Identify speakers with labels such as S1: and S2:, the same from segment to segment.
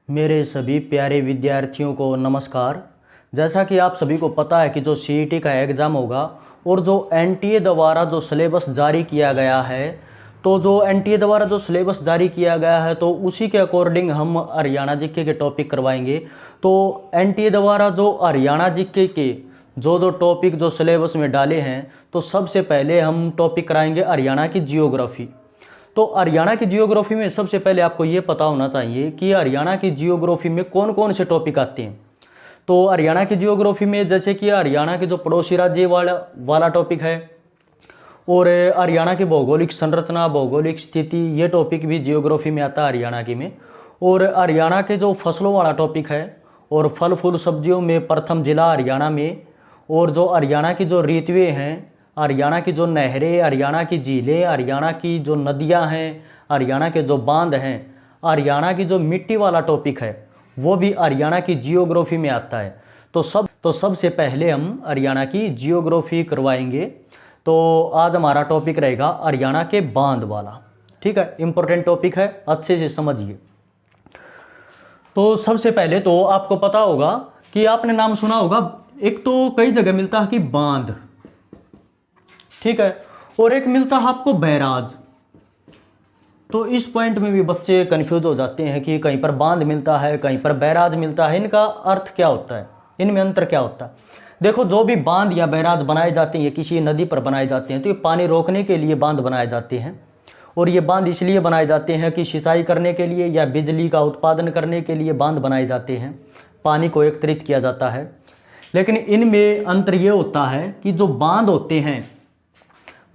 S1: मेरे सभी प्यारे विद्यार्थियों को नमस्कार। जैसा कि आप सभी को पता है कि जो सीईटी का एग्ज़ाम होगा और जो एनटीए द्वारा जो सिलेबस जारी किया गया है, तो जो एनटीए द्वारा जो सिलेबस जारी किया गया है तो उसी के अकॉर्डिंग हम हरियाणा जीके के टॉपिक करवाएंगे। तो एनटीए द्वारा जो हरियाणा जीके के जो टॉपिक जो सिलेबस में डाले हैं, तो सबसे पहले हम टॉपिक कराएंगे हरियाणा की जियोग्राफी। तो हरियाणा की जियोग्राफी में सबसे पहले आपको ये पता होना चाहिए कि हरियाणा की जियोग्राफी में कौन कौन से टॉपिक आते हैं। तो हरियाणा की जियोग्राफी में जैसे कि हरियाणा के जो पड़ोसी राज्य वाला टॉपिक है, और हरियाणा की भौगोलिक संरचना, भौगोलिक स्थिति, ये टॉपिक भी जियोग्राफी में आता है हरियाणा की में। और हरियाणा के जो फसलों वाला टॉपिक है, और फल फूल सब्जियों में प्रथम जिला हरियाणा में। और जो हरियाणा की जो ऋतुएँ हैं, हरियाणा की जो नहरें, हरियाणा की झीलें, हरियाणा की जो नदियां हैं, हरियाणा के जो बांध हैं, हरियाणा की जो मिट्टी वाला टॉपिक है, वो भी हरियाणा की जियोग्राफी में आता है। तो सबसे पहले हम हरियाणा की जियोग्राफी करवाएंगे। तो आज हमारा टॉपिक रहेगा हरियाणा के बांध वाला। ठीक है, इंपॉर्टेंट टॉपिक है, अच्छे से समझिए। तो सबसे पहले तो आपको पता होगा कि आपने नाम सुना होगा, एक तो कई जगह मिलता है कि बांध, ठीक है, और एक मिलता है आपको बैराज। तो इस पॉइंट में भी बच्चे कंफ्यूज हो जाते हैं कि कहीं पर बांध मिलता है, कहीं पर बैराज मिलता है, इनका अर्थ क्या होता है, इनमें अंतर क्या होता है। देखो, जो भी बांध या बैराज बनाए जाते हैं, ये किसी नदी पर बनाए जाते हैं, तो ये पानी रोकने के लिए बांध बनाए जाते हैं। और ये बांध इसलिए बनाए जाते हैं कि सिंचाई करने के लिए या बिजली का उत्पादन करने के लिए बांध बनाए जाते हैं, पानी को एकत्रित किया जाता है। लेकिन इनमें अंतर ये होता है कि जो बांध होते हैं,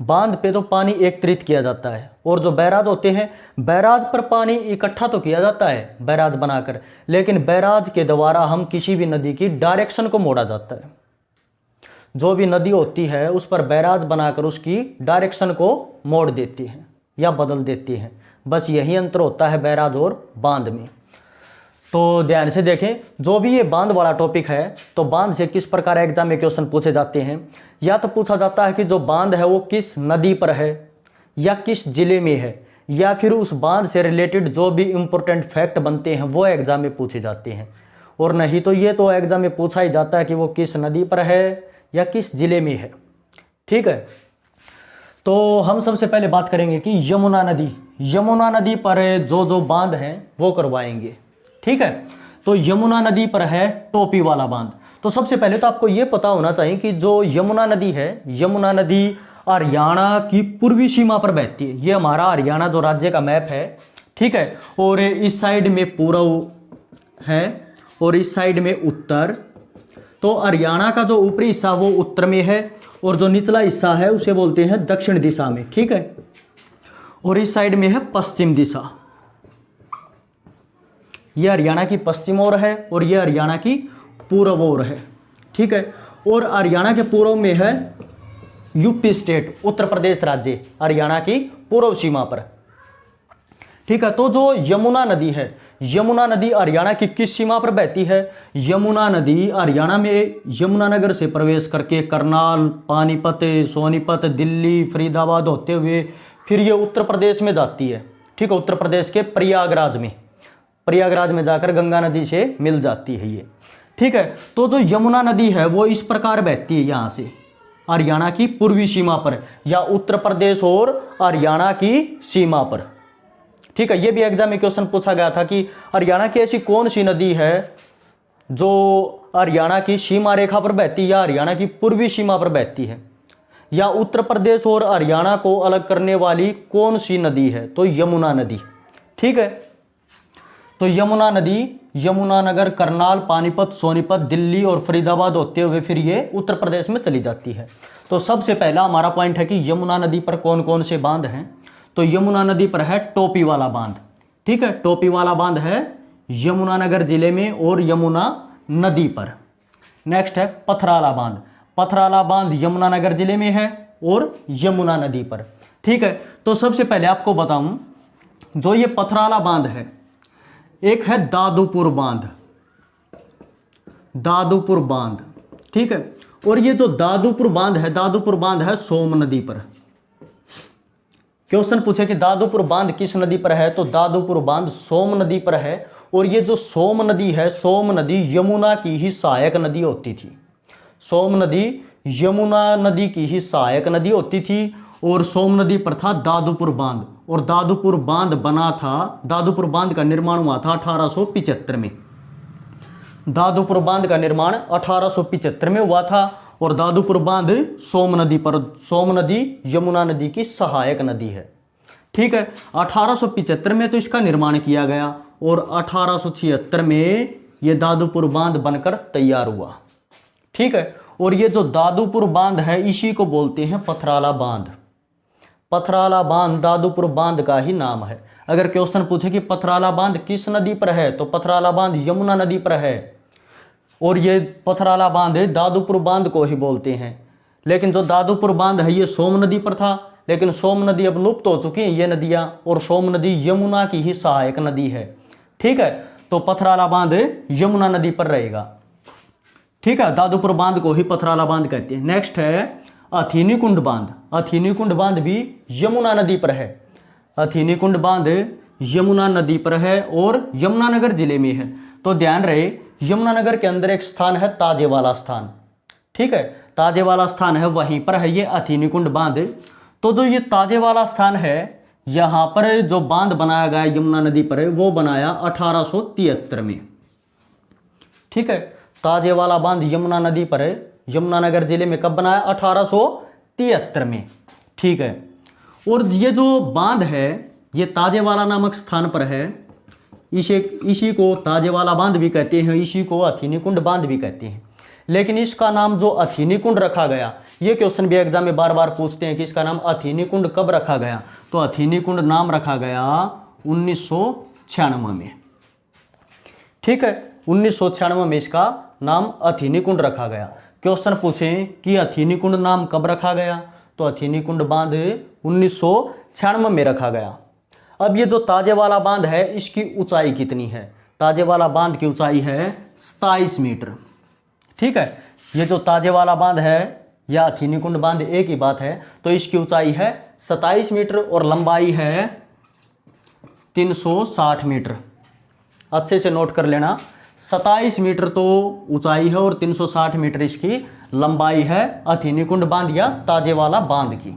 S1: बांध पे तो पानी एकत्रित किया जाता है, और जो बैराज होते हैं, बैराज पर पानी इकट्ठा तो किया जाता है बैराज बनाकर, लेकिन बैराज के द्वारा हम किसी भी नदी की डायरेक्शन को मोड़ा जाता है। जो भी नदी होती है उस पर बैराज बनाकर उसकी डायरेक्शन को मोड़ देते हैं या बदल देते हैं। बस यही अंतर होता है बैराज और बांध में। तो ध्यान से देखें, जो भी ये बांध वाला टॉपिक है, तो बांध से किस प्रकार एग्जाम में क्वेश्चन पूछे जाते हैं। या तो पूछा जाता है कि जो बांध है वो किस नदी पर है या किस जिले में है, या फिर उस बांध से रिलेटेड जो भी इंपॉर्टेंट फैक्ट बनते हैं वो एग्जाम में पूछे जाते हैं। और नहीं तो ये तो एग्जाम में पूछा ही जाता है कि वो किस नदी पर है या किस जिले में है। ठीक है, तो हम सबसे पहले बात करेंगे कि यमुना नदी पर जो बांध हैं वो करवाएंगे। ठीक है, तो यमुना नदी पर है टोपी वाला बांध। तो सबसे पहले तो आपको ये पता होना चाहिए कि जो यमुना नदी है, यमुना नदी हरियाणा की पूर्वी सीमा पर बहती है। ये हमारा हरियाणा जो राज्य का मैप है, ठीक है, और इस साइड में पूर्व है और इस साइड में उत्तर। तो हरियाणा का जो ऊपरी हिस्सा वो उत्तर में है, और जो निचला हिस्सा है उसे बोलते हैं दक्षिण दिशा में। ठीक है, और इस साइड में है पश्चिम दिशा। यह हरियाणा की पश्चिम ओर है और यह हरियाणा की पूर्व ओर है। ठीक है, और हरियाणा के पूर्व में है यूपी स्टेट, उत्तर प्रदेश राज्य, हरियाणा की पूर्व सीमा पर। ठीक है, तो जो यमुना नदी है, यमुना नदी हरियाणा की किस सीमा पर बहती है। यमुना नदी हरियाणा में यमुनानगर से प्रवेश करके करनाल, पानीपत, सोनीपत, दिल्ली, फरीदाबाद होते हुए फिर ये उत्तर प्रदेश में जाती है। ठीक है, उत्तर प्रदेश के प्रयागराज में जाकर गंगा नदी से मिल जाती है ये। ठीक है, तो जो यमुना नदी है वो इस प्रकार बहती है यहाँ से हरियाणा की पूर्वी सीमा पर, या उत्तर प्रदेश और हरियाणा की सीमा पर। ठीक है, ये भी एग्जाम में क्वेश्चन पूछा गया था कि हरियाणा की ऐसी कौन सी नदी है जो हरियाणा की सीमा रेखा पर बहती है, या हरियाणा की पूर्वी सीमा पर बहती है, या उत्तर प्रदेश और हरियाणा को अलग करने वाली कौन सी नदी है। तो यमुना नदी। ठीक है, तो यमुना नदी यमुनानगर, करनाल, पानीपत, सोनीपत, दिल्ली और फरीदाबाद होते हुए फिर ये उत्तर प्रदेश में चली जाती है। तो सबसे पहला हमारा पॉइंट है कि यमुना नदी पर कौन कौन से बांध हैं। तो यमुना नदी पर है टोपी वाला बांध। ठीक है, टोपी वाला बांध है यमुनानगर जिले में और यमुना नदी पर। नेक्स्ट है पथराला बांध। पथराला बांध यमुनानगर जिले में है और यमुना नदी पर। ठीक है, तो सबसे पहले आपको बताऊं, जो ये पथराला बांध है, एक है दादूपुर बांध। ठीक है, और ये जो दादूपुर बांध है सोम नदी पर। क्वेश्चन पूछे कि दादूपुर बांध किस नदी पर है, तो दादूपुर बांध सोम नदी पर है और ये जो सोम नदी है, सोम नदी यमुना की ही सहायक नदी होती थी। सोम नदी यमुना नदी की ही सहायक नदी होती थी। और सोम नदी पर था दादुपुर बांध, और दादुपुर बांध बना था, दादुपुर बांध का निर्माण हुआ था 1875 में। दादुपुर बांध का निर्माण 1875 में हुआ था। और दादुपुर बांध सोम नदी पर, सोम नदी यमुना नदी की सहायक नदी है। ठीक है, 1875 में तो इसका निर्माण किया गया और 1876 में ये दादुपुर बांध बनकर तैयार हुआ। ठीक है, और ये जो दादुपुर बांध है इसी को बोलते हैं पथराला बांध। पथराला बांध दादुपुर बांध का ही नाम है। अगर क्वेश्चन पूछे कि पथराला बांध किस नदी पर है, तो पथराला बांध यमुना नदी पर है। और ये पथराला बांध दादुपुर बांध को ही बोलते हैं। लेकिन जो दादुपुर बांध है ये सोम नदी पर था, लेकिन सोम नदी अब लुप्त हो चुकी हैं ये नदियां, और सोम नदी यमुना की ही सहायक नदी है। ठीक है, तो पथराला बांध यमुना नदी पर रहेगा। ठीक है, दादुपुर बांध को ही पथराला बांध कहते हैं। नेक्स्ट है अथीनी कुंड बांध। अथीनी कुंड बांध भी यमुना नदी पर है। अथीनी कुंड बांध यमुना नदी पर है और यमुनानगर जिले में है। तो ध्यान रहे, यमुनानगर के अंदर एक स्थान है ताजेवाला स्थान। ठीक है, ताजेवाला स्थान है, वहीं पर है ये अथीनी कुंड बांध। तो जो ये ताजेवाला स्थान है, यहाँ पर जो बांध बनाया गया यमुना नदी पर, वो बनाया 1873 में। ठीक है, ताजेवाला बांध यमुना नदी पर यमुनानगर जिले में कब बनाया? 1873 में। ठीक है, और ये जो बांध है ये ताजेवाला नामक स्थान पर है। इसी को ताजेवाला बांध भी कहते हैं, इसी को अथीनी कुंड बांध भी कहते हैं। लेकिन इसका नाम जो अथीनी कुंड रखा गया, ये क्वेश्चन भी एग्जाम में बार बार पूछते हैं कि इसका नाम अथीनी कुंड कब रखा गया। तो अथीनी कुंड नाम रखा गया 1996 में। ठीक है, 1996 में इसका नाम अथीनी कुंड रखा गया। क्वेश्चन पूछें कि अथीनी कुंड नाम कब रखा गया, तो अथीनी कुंड बांध 1996 में रखा गया। अब ये जो ताजेवाला बांध है इसकी ऊंचाई कितनी है? ताजेवाला बांध की ऊंचाई है 27 मीटर। ठीक है, ये जो ताजेवाला बांध है या अथीनी कुंड बांध एक ही बात है। तो इसकी ऊंचाई है 27 मीटर और लंबाई है 360 मीटर। अच्छे से नोट कर लेना, 27 मीटर तो ऊंचाई है और 360 मीटर इसकी लंबाई है अथीनी कुंड बांध या ताजेवाला बांध की।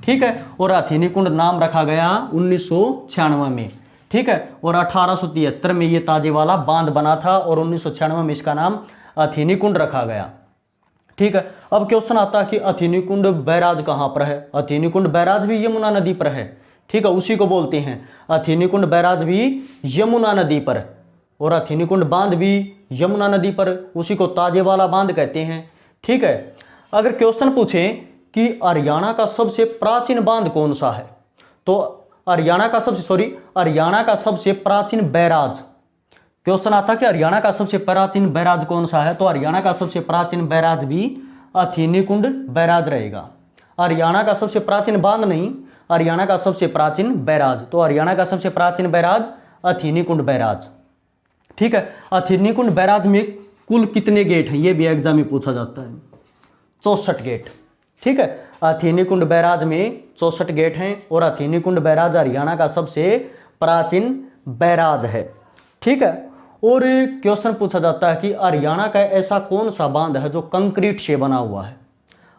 S1: ठीक है, और अथीनी कुंड नाम रखा गया 1996 में। ठीक है, और 1873 में ये ताजेवाला बांध बना था और 1996 में इसका नाम अथीनी कुंड रखा गया। ठीक है, अब क्वेश्चन आता है कि अथीनी कुंड बैराज कहाँ पर है? अथीनी कुंड बैराज भी यमुना नदी पर है। ठीक है, उसी को बोलते हैं अथीनी कुंड बैराज भी यमुना नदी पर, और अथीनी कुंड बांध भी यमुना नदी पर, उसी को ताजेवाला बांध कहते हैं। ठीक है, अगर क्वेश्चन पूछें कि हरियाणा का सबसे प्राचीन बांध कौन सा है, तो हरियाणा का सबसे प्राचीन बैराज, क्वेश्चन आता कि हरियाणा का सबसे प्राचीन बैराज कौन सा है, तो हरियाणा का सबसे प्राचीन बैराज भी अथीनी कुंड बैराज रहेगा। हरियाणा का सबसे प्राचीन बांध नहीं, हरियाणा का सबसे प्राचीन बैराज। तो हरियाणा का सबसे प्राचीन बैराज अथीनी कुंड बैराज। ठीक है, अथीनी कुंड बैराज में कुल कितने गेट हैं, ये भी एग्जाम में पूछा जाता है। 64 गेट। ठीक है, अथीनी कुंड बैराज में 64 गेट हैं और अथीनी कुंड बैराज हरियाणा का सबसे प्राचीन बैराज है। ठीक है, और क्वेश्चन पूछा जाता है कि हरियाणा का ऐसा कौन सा बांध है जो कंक्रीट से बना हुआ है?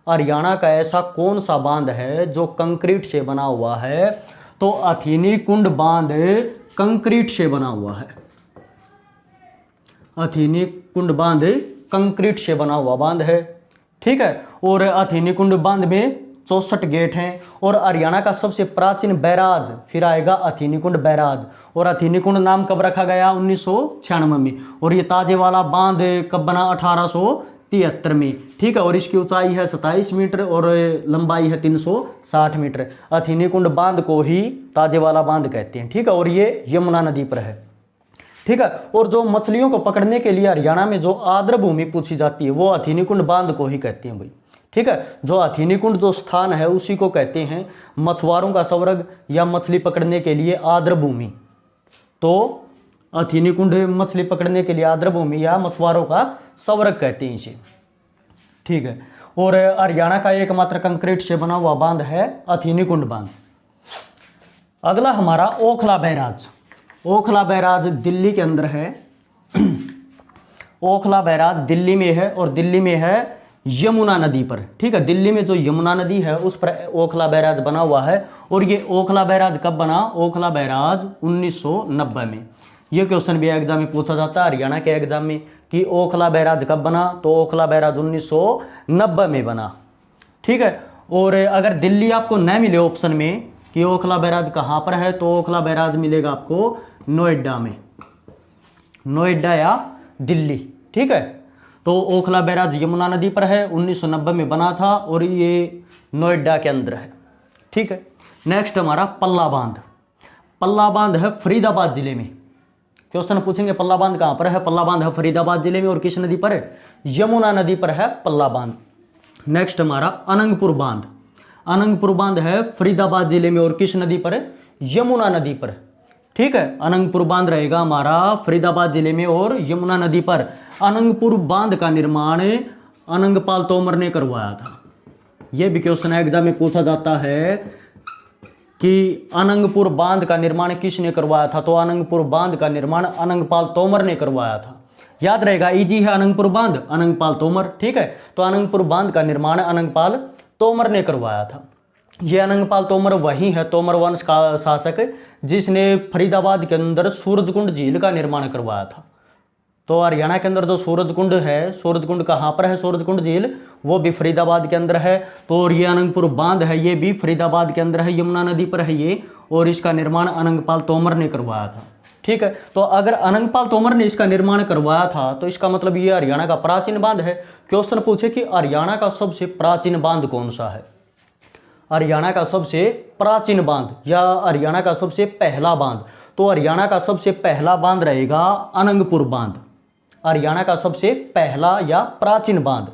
S1: हरियाणा का ऐसा कौन सा बांध है जो कंक्रीट से बना हुआ है? तो अथीनी कुंड बांध कंक्रीट से बना हुआ है। अथीनी कुंड बांध कंक्रीट से बना हुआ बांध है। ठीक है, और अथीनी कुंड बांध में 64 गेट हैं और हरियाणा का सबसे प्राचीन बैराज फिर आएगा अथीनी कुंड बैराज। और अथीनी कुंड नाम कब रखा गया? 1996 में। और ये ताजेवाला बांध कब बना? 1873 में। ठीक है, और इसकी ऊंचाई है 27 मीटर और लंबाई है 360 मीटर। अथीनी कुंड बांध को ही ताजेवाला बांध कहते हैं। ठीक है, और ये यमुना नदी पर है। ठीक है, और जो मछलियों को पकड़ने के लिए हरियाणा में जो आर्द्र भूमि पूछी जाती है वो अथीनी कुंड बांध को ही कहते हैं भाई। ठीक है, जो अथीनी कुंड जो स्थान है उसी को कहते हैं मछुआरों का स्वर्ग या मछली पकड़ने के लिए आर्द्र भूमि। तो अथीनी कुंड मछली पकड़ने के लिए आर्द्र भूमि या मछुआरों का स्वर्ग कहते हैं इसे। ठीक है, और हरियाणा का एकमात्र कंक्रीट से बना हुआ बांध है अथीनी कुंड बांध। अगला हमारा ओखला बैराज। ओखला बैराज दिल्ली के अंदर है। ओखला बैराज दिल्ली में है और दिल्ली में है यमुना नदी पर। ठीक है, दिल्ली में जो यमुना नदी है उस पर ओखला बैराज बना हुआ है। और ये ओखला बैराज कब बना? ओखला बैराज 1990 में। ये क्वेश्चन भी एग्जाम में पूछा जाता है, हरियाणा के एग्जाम में, कि ओखला बैराज कब बना? तो ओखला बैराज 1990 में बना। ठीक है, और अगर दिल्ली आपको न मिले ऑप्शन में कि ओखला बैराज कहाँ पर है, तो ओखला बैराज मिलेगा आपको नोएडा में, नोएडा या दिल्ली। ठीक है, तो ओखला बैराज यमुना नदी पर है, 1990 में बना था और ये नोएडा के अंदर है। ठीक है, नेक्स्ट हमारा पल्ला बांध। पल्ला बांध है फरीदाबाद जिले में। क्वेश्चन पूछेंगे पल्ला बांध कहाँ पर है? पल्ला बांध है फरीदाबाद जिले में और किस नदी पर है? यमुना नदी पर है पल्ला बांध। नेक्स्ट हमारा अनंगपुर बांध। अनंगपुर बांध है फरीदाबाद जिले में और किस नदी पर है? यमुना नदी पर। ठीक है, अनंगपुर बांध रहेगा हमारा फरीदाबाद जिले में और यमुना नदी पर। अनंगपुर बांध का निर्माण अनंगपाल तोमर ने करवाया था। यह भी क्वेश्चन एग्जाम में पूछा जाता है कि अनंगपुर बांध का निर्माण किसने करवाया था? तो अनंगपुर बांध का निर्माण अनंगपाल तोमर ने करवाया था। याद रहेगा, इजी है अनंगपुर बांध, अनंगपाल तोमर। ठीक है, तो अनंगपुर बांध का निर्माण अनंगपाल तोमर ने करवाया था। ये अनंगपाल तोमर वही है, तोमर वंश का शासक, जिसने फरीदाबाद के अंदर सूरजकुंड झील का निर्माण करवाया था। तो हरियाणा के अंदर जो सूरजकुंड है, सूरजकुंड कहाँ पर है? सूरजकुंड झील वो भी फरीदाबाद के अंदर है। तो और ये अनंगपुर बांध है, ये भी फरीदाबाद के अंदर है, यमुना नदी पर है ये, और इसका निर्माण अनंगपाल तोमर ने करवाया था। ठीक है, तो अगर अनंगपाल तोमर ने इसका निर्माण करवाया था तो इसका मतलब ये हरियाणा का प्राचीन बांध है। क्वेश्चन पूछे कि हरियाणा का सबसे प्राचीन बांध कौन सा है? हरियाणा का सबसे प्राचीन बांध या हरियाणा का सबसे पहला बांध, तो हरियाणा का सबसे पहला बांध रहेगा अनंगपुर बांध। हरियाणा का सबसे पहला या प्राचीन बांध।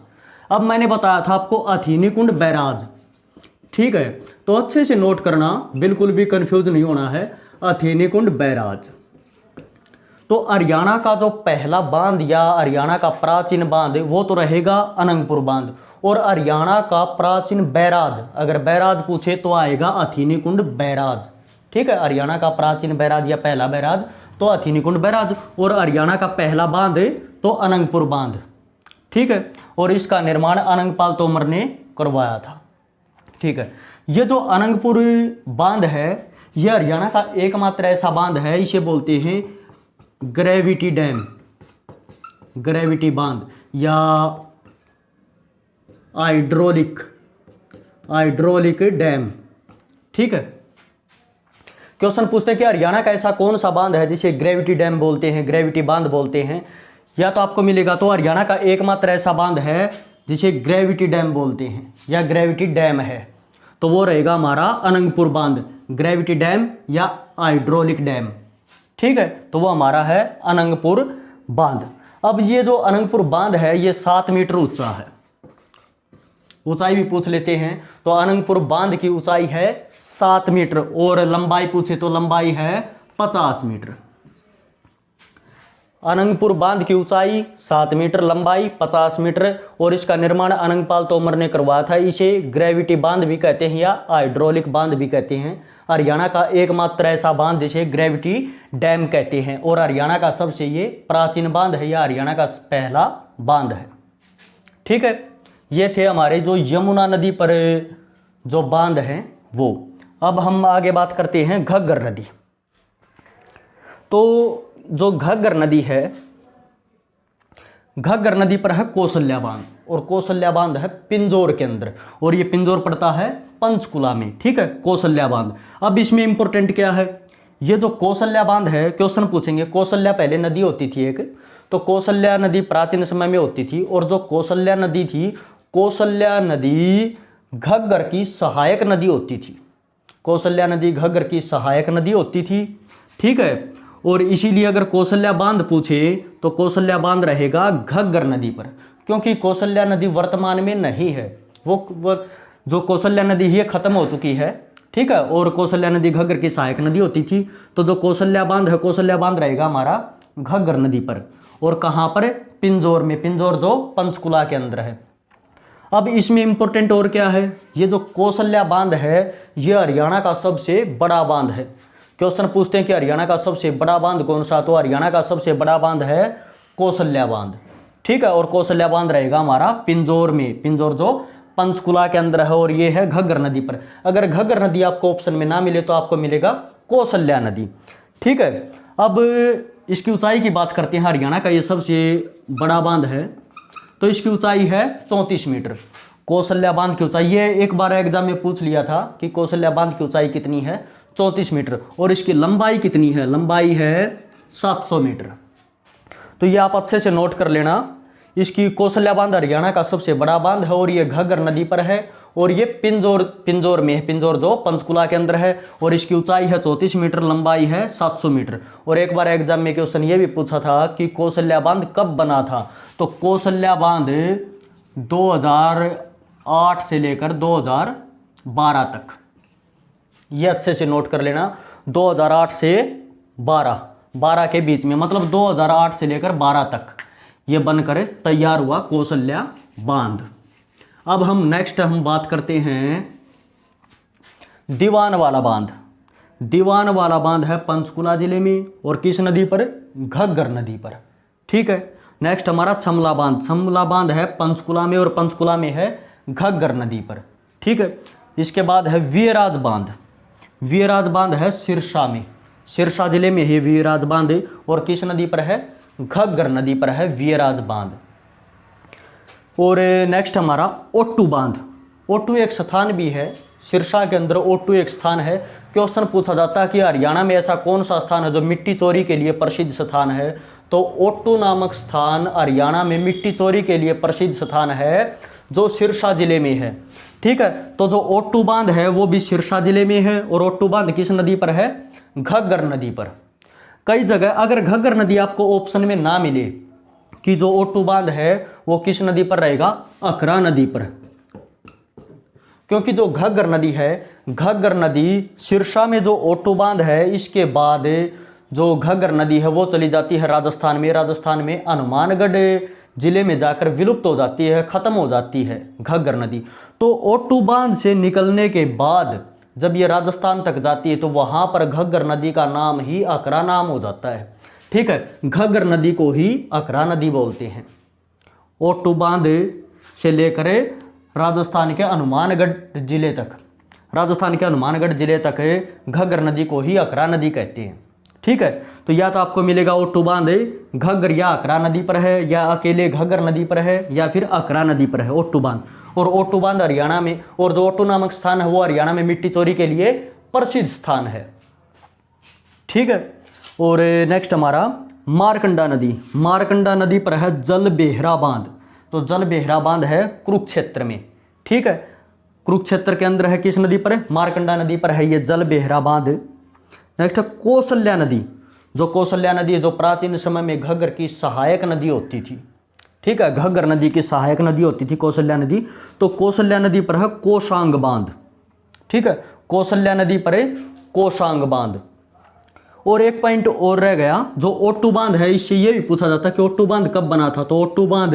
S1: अब मैंने बताया था आपको अथीनीकुंड बैराज। ठीक है, तो अच्छे से नोट करना, बिल्कुल भी कंफ्यूज नहीं होना है। अथीनीकुंड बैराज, तो हरियाणा का जो पहला बांध या हरियाणा का प्राचीन बांध वो तो रहेगा अनंगपुर बांध। और हरियाणा का प्राचीन बैराज, अगर बैराज पूछे तो आएगा अथीनीकुंड बैराज। ठीक है, हरियाणा का प्राचीन बैराज या पहला बैराज तो अथीनीकुंड बैराज, और हरियाणा का पहला बांध तो अनंगपुर बांध। ठीक है, और इसका निर्माण अनंगपाल तोमर ने करवाया था। ठीक है, ये जो अनंगपुर बांध है ये हरियाणा का एकमात्र ऐसा बांध है, इसे बोलते हैं ग्रेविटी डैम, ग्रेविटी बांध या हाइड्रोलिक डैम। ठीक है, क्वेश्चन पूछते हैं कि हरियाणा का ऐसा कौन सा बांध है जिसे ग्रेविटी डैम बोलते हैं, ग्रेविटी बांध बोलते हैं? या तो आपको मिलेगा तो हरियाणा का एकमात्र ऐसा बांध है जिसे ग्रेविटी डैम बोलते हैं या ग्रेविटी डैम है, तो वो रहेगा हमारा अनंगपुर बांध, ग्रेविटी डैम या हाइड्रोलिक डैम। ठीक है, तो वो हमारा है अनंगपुर बांध। अब ये जो अनंगपुर बांध है ये 7 मीटर ऊंचा है। ऊंचाई भी पूछ लेते हैं, तो अनंगपुर बांध की ऊंचाई है 7 मीटर और लंबाई पूछे तो लंबाई है 50 मीटर। अनंगपुर बांध की ऊंचाई 7 मीटर, लंबाई 50 मीटर, और इसका निर्माण अनंगपाल तोमर ने करवाया था। इसे ग्रेविटी बांध भी कहते हैं या हाइड्रोलिक बांध भी कहते हैं। हरियाणा का एकमात्र ऐसा बांध जिसे ग्रेविटी डैम कहते हैं, और हरियाणा का सबसे ये प्राचीन बांध है या हरियाणा का पहला बांध है। ठीक है, ये थे हमारे जो यमुना नदी पर जो बांध हैं वो। अब हम आगे बात करते हैं घग्गर नदी। तो जो घग्गर नदी है, घग्गर नदी पर है कौशल्या बांध, और कौशल्या बांध है पिंजौर के अंदर, और ये पिंजौर पड़ता है पंचकुला में। ठीक है, कौशल्या बांध। अब इसमें इंपॉर्टेंट क्या है, ये जो कौशल्या बांध है, क्वेश्चन पूछेंगे कौशल्या पहले नदी होती थी एक, तो कौशल्या नदी प्राचीन समय में होती थी, और जो कौशल्या नदी थी, कौशल्या नदी घग्गर की सहायक नदी होती थी। कौशल्या नदी घग्गर की सहायक नदी होती थी। ठीक है, और इसीलिए अगर कौशल्या बांध पूछे तो कौशल्या बांध रहेगा घग्गर नदी पर, क्योंकि कौशल्या नदी वर्तमान में नहीं है, वो जो कौशल्या नदी है खत्म हो चुकी है। ठीक है, और कौशल्या नदी घग्गर की सहायक नदी होती थी, तो जो कौशल्या बांध है, कौशल्या बांध रहेगा हमारा घग्गर नदी पर, और कहाँ पर? पिंजौर में। पिंजौर जो पंचकुला के अंदर है। अब इसमें इंपॉर्टेंट और क्या है, ये जो कौशल्या बांध है ये हरियाणा का सबसे बड़ा बांध है। क्वेश्चन पूछते हैं कि हरियाणा का सबसे बड़ा बांध कौन सा, तो हरियाणा का सबसे बड़ा बांध है कौशल्या बांध। ठीक है, और कौशल्या बांध रहेगा हमारा पिंजौर में, पिंजौर जो पंचकुला के अंदर है, और ये है घग्गर नदी पर। अगर घग्गर नदी आपको ऑप्शन में ना मिले तो आपको मिलेगा कौशल्या नदी। ठीक है, अब इसकी ऊंचाई की बात करते हैं। हरियाणा का ये सबसे बड़ा बांध है, तो इसकी ऊंचाई है 34 मीटर। कौशल्या बांध की ऊंचाई, ये एक बार एग्जाम में पूछ लिया था कि कौशल्या बांध की ऊंचाई कितनी है, 34 मीटर, और इसकी लंबाई कितनी है, लंबाई है 700 मीटर। तो ये आप अच्छे से नोट कर लेना। इसकी कौशल्या बांध हरियाणा का सबसे बड़ा बांध है, और ये घग्गर नदी पर है, और ये पिंजौर में है, पिंजौर जो पंचकुला के अंदर है, और इसकी ऊंचाई है 34 मीटर, लंबाई है 700 मीटर। और एक बार एग्जाम में क्वेश्चन ये भी पूछा था कि कौशल्या बांध कब बना था, तो कौशल्या बांध 2008 से लेकर 2012 तक, ये अच्छे से नोट कर लेना। 2008 से 12 के बीच में, मतलब 2008 से लेकर 12 तक ये बनकर तैयार हुआ कौशल्या बांध। अब हम नेक्स्ट बात करते हैं दीवान वाला बांध। दीवान वाला बांध है पंचकुला जिले में, और किस नदी पर, घग्गर नदी पर। ठीक है, नेक्स्ट हमारा छमला बांध। छमला बांध है पंचकुला में, और पंचकुला में है घग्गर नदी पर। ठीक है, इसके बाद है वीरराज बांध। वीरराज बांध है सिरसा में, सिरसा जिले में है वीरराज बांध, और किस नदी पर है, घग्गर नदी पर है वीरराज बांध। और नेक्स्ट हमारा ओट्टू बांध। ओट्टू एक स्थान भी है, सिरसा के अंदर ओट्टू एक स्थान है। क्वेश्चन पूछा जाता है कि हरियाणा में ऐसा कौन सा स्थान है जो मिट्टी चोरी के लिए प्रसिद्ध स्थान है, तो ओट्टू नामक स्थान हरियाणा में मिट्टी चोरी के लिए प्रसिद्ध स्थान है, जो सिरसा जिले में है। ठीक है, तो जो ओट्टू बांध है वो भी सिरसा जिले में है, और ओट्टू बांध किस नदी पर है, घग्गर नदी पर। कई जगह अगर घग्गर नदी आपको ऑप्शन में ना मिले कि जो ओट्टू बांध है वो किस नदी पर रहेगा, अकरा नदी पर, क्योंकि जो घग्गर नदी है, घग्गर नदी सिरसा में जो ओट्टू बांध है, इसके बाद जो घग्गर नदी है वो चली जाती है राजस्थान में। राजस्थान में हनुमानगढ़ जिले में जाकर विलुप्त हो जाती है, खत्म हो जाती है घग्गर नदी। तो ओट्टू बांध से निकलने के बाद जब ये राजस्थान तक जाती है तो वहां पर घग्गर नदी का नाम ही अकरा नाम हो जाता है। ठीक है, घग्गर नदी को ही अकरा नदी बोलते हैं। ओट्टू बांध से लेकर राजस्थान के हनुमानगढ़ जिले तक, राजस्थान के हनुमानगढ़ जिले तक घग्गर नदी को ही अकरा नदी कहते हैं। ठीक है, तो या तो आपको मिलेगा ओट्टू बांध घग्गर या अकरा नदी पर है, या अकेले घग्गर नदी पर है, या फिर अकरा नदी पर है ओट्टू बांध। और ओट्टू बांध हरियाणा में, और जो ओट्टू नामक स्थान है वो हरियाणा में मिट्टी चोरी के लिए प्रसिद्ध स्थान है। ठीक है, और नेक्स्ट हमारा मारकंडा नदी। मारकंडा नदी पर है जलबेहरा बांध। तो जलबेहरा बांध है कुरुक्षेत्र में। ठीक है, कुरुक्षेत्र के अंदर है, किस नदी पर है, मारकंडा नदी पर है ये जलबेहरा बांध। नेक्स्ट है कौशल्या नदी। जो कौशल्या नदी है, जो प्राचीन समय में घग्गर की सहायक नदी होती थी। ठीक है, घग्गर नदी की सहायक नदी होती थी कौशल्या नदी। तो कौशल्या नदी पर है कोशांग बांध। ठीक है, कौशल्या नदी पर है कोशांग बांध। और एक पॉइंट और रह गया, जो ओट्टू बांध है, इससे ये भी पूछा जाता है कि ओट्टू बांध कब बना था, तो ओट्टू बांध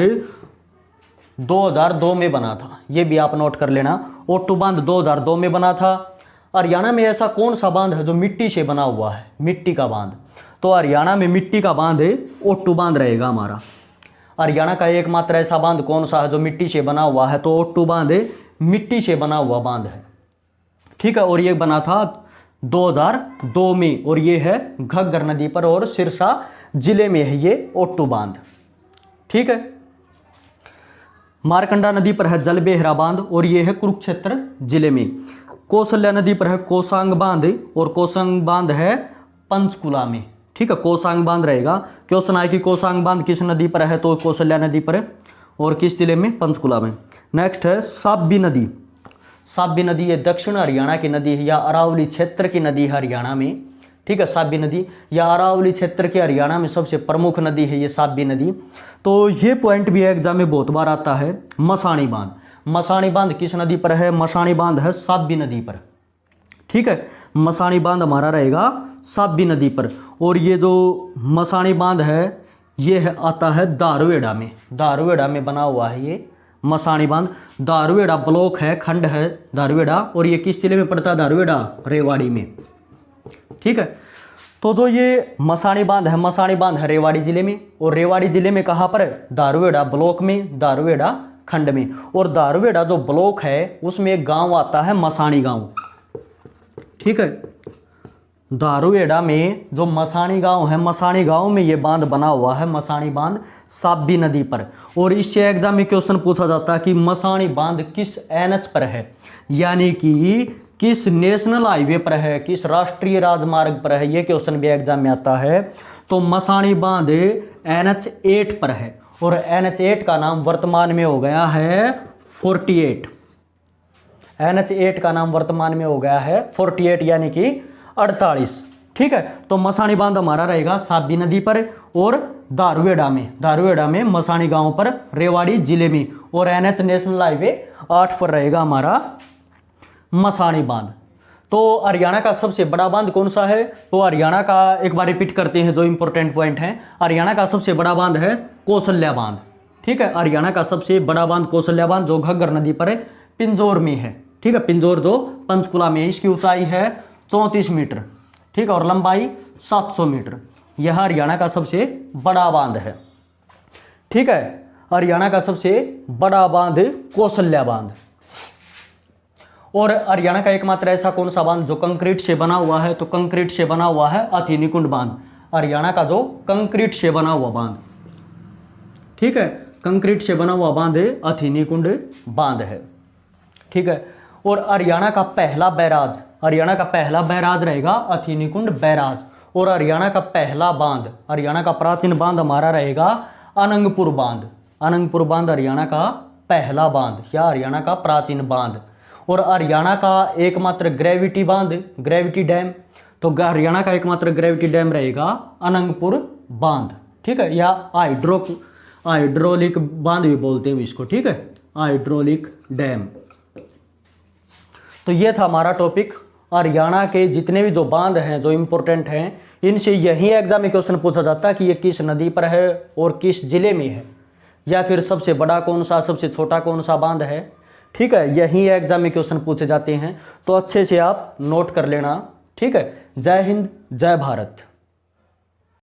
S1: 2002 में बना था। ये भी आप नोट कर लेना, ओट्टू बांध 2002 में बना था। हरियाणा में ऐसा कौन सा बांध है जो मिट्टी से बना हुआ है, मिट्टी का बांध, तो हरियाणा में मिट्टी का बांध ओट्टू बांध रहेगा हमारा। हरियाणा का एकमात्र ऐसा बांध कौन सा है जो मिट्टी से बना हुआ है, तो ओट्टू बांध मिट्टी से बना हुआ बांध है। ठीक है, और ये बना था 2002 में, और ये है घग्गर नदी पर, और सिरसा जिले में है ये ओट्टू बांध। ठीक है, मारकंडा नदी पर है जलबेहरा बांध, और ये है कुरुक्षेत्र जिले में। कौशल्या नदी पर है कोसांग बांध, और कोसांग बांध है पंचकुला में। ठीक है, कोसांग बांध रहेगा। क्वेश्चन आए कि कोसांग बांध किस नदी पर है, तो कौशल्या नदी पर है, और किस जिले में, पंचकुला में। नेक्स्ट है साबी नदी। साबी नदी ये दक्षिण हरियाणा की नदी है, या अरावली क्षेत्र की नदी है हरियाणा में। ठीक है, साबी नदी या अरावली क्षेत्र के हरियाणा में सबसे प्रमुख नदी है ये साबी नदी। तो ये पॉइंट भी एग्जाम में बहुत बार आता है। मसाणी बांध। मसाणी बांध किस नदी पर है, मसाणी बांध है साबी नदी पर। ठीक है, मसाणी बांध हमारा रहेगा साबी नदी पर। और ये जो मसाणी बांध है ये है आता है दारुवेड़ा में। दारुवेड़ा में बना हुआ है ये मसाणी बांध। दारुवेड़ा ब्लॉक है, खंड है दारुवेड़ा, और ये किस जिले में पड़ता है, दारुवेड़ा रेवाड़ी में। ठीक है, तो जो ये मसाणी बांध है, मसाणी बांध है रेवाड़ी जिले में, और रेवाड़ी जिले में कहाँ पर है? दारुवेड़ा ब्लॉक में, दारुवेड़ा खंड में। और दारुवेड़ा जो ब्लॉक है उसमें एक गांव आता है मसाणी गांव, ठीक है। दारुवेड़ा में जो मसाणी गांव है, मसाणी गांव में ये बांध बना हुआ है, मसाणी बांध साबी नदी पर। और इससे एग्जाम में क्वेश्चन पूछा जाता है कि मसाणी बांध किस एनएच पर है, यानी कि किस नेशनल हाईवे पर है, किस राष्ट्रीय राजमार्ग पर है, ये क्वेश्चन भी एग्जाम में आता है। तो मसाणी बांध NH8 पर है, और NH8 का नाम वर्तमान में हो गया है 48। NH8 का नाम वर्तमान में हो गया है 48, यानी कि 48, ठीक है। तो मसाणी बांध हमारा रहेगा साबी नदी पर और दारुवेड़ा में, दारुवेड़ा में मसाणी गांव पर रेवाड़ी जिले में, और NH नेशनल हाईवे 8 पर रहेगा हमारा मसाणी बांध। तो हरियाणा का सबसे बड़ा बांध कौन सा है? तो हरियाणा का एक बार रिपीट करते हैं जो इंपॉर्टेंट पॉइंट है। हरियाणा का सबसे बड़ा बांध है कौशल्या बांध, ठीक है। हरियाणा का सबसे बड़ा बांध कौशल्या बांध जो घग्गर नदी पर पिंजौर में है, ठीक है। पिंजौर जो पंचकुला में है, इसकी ऊंचाई है 34 मीटर, ठीक है, और लंबाई 700 मीटर। यह हरियाणा का सबसे बड़ा बांध है, ठीक है। हरियाणा का सबसे बड़ा बांध कौशल्या बांध। और हरियाणा का एकमात्र ऐसा कौन सा बांध जो कंक्रीट से बना हुआ है? तो कंक्रीट से बना हुआ है हथिनीकुंड बांध, हरियाणा का जो कंक्रीट से बना हुआ बांध, ठीक है। कंक्रीट से बना हुआ बांध हथिनीकुंड बांध है, ठीक है। और हरियाणा का पहला बैराज, हरियाणा का पहला बैराज रहेगा हथिनीकुंड बैराज। और हरियाणा का पहला बांध, हरियाणा का प्राचीन बांध हमारा रहेगा अनंगपुर बांध। अनंगपुर बांध हरियाणा का पहला बांध या हरियाणा का प्राचीन बांध। और हरियाणा का एकमात्र ग्रेविटी बांध, ग्रेविटी डैम, तो हरियाणा का एकमात्र ग्रेविटी डैम रहेगा अनंगपुर बांध, ठीक है, या हाइड्रोलिक बांध भी बोलते हैं इसको, ठीक है, हाइड्रोलिक डैम। तो ये था हमारा टॉपिक। हरियाणा के जितने भी जो बांध हैं जो इंपॉर्टेंट हैं, इनसे यही एग्जाम में क्वेश्चन पूछा जाता है कि ये किस नदी पर है और किस जिले में है, या फिर सबसे बड़ा कौन सा, सबसे छोटा कौन सा बांध है, ठीक है। यही एग्जाम में क्वेश्चन पूछे जाते हैं, तो अच्छे से आप नोट कर लेना, ठीक है। जय हिंद, जय भारत।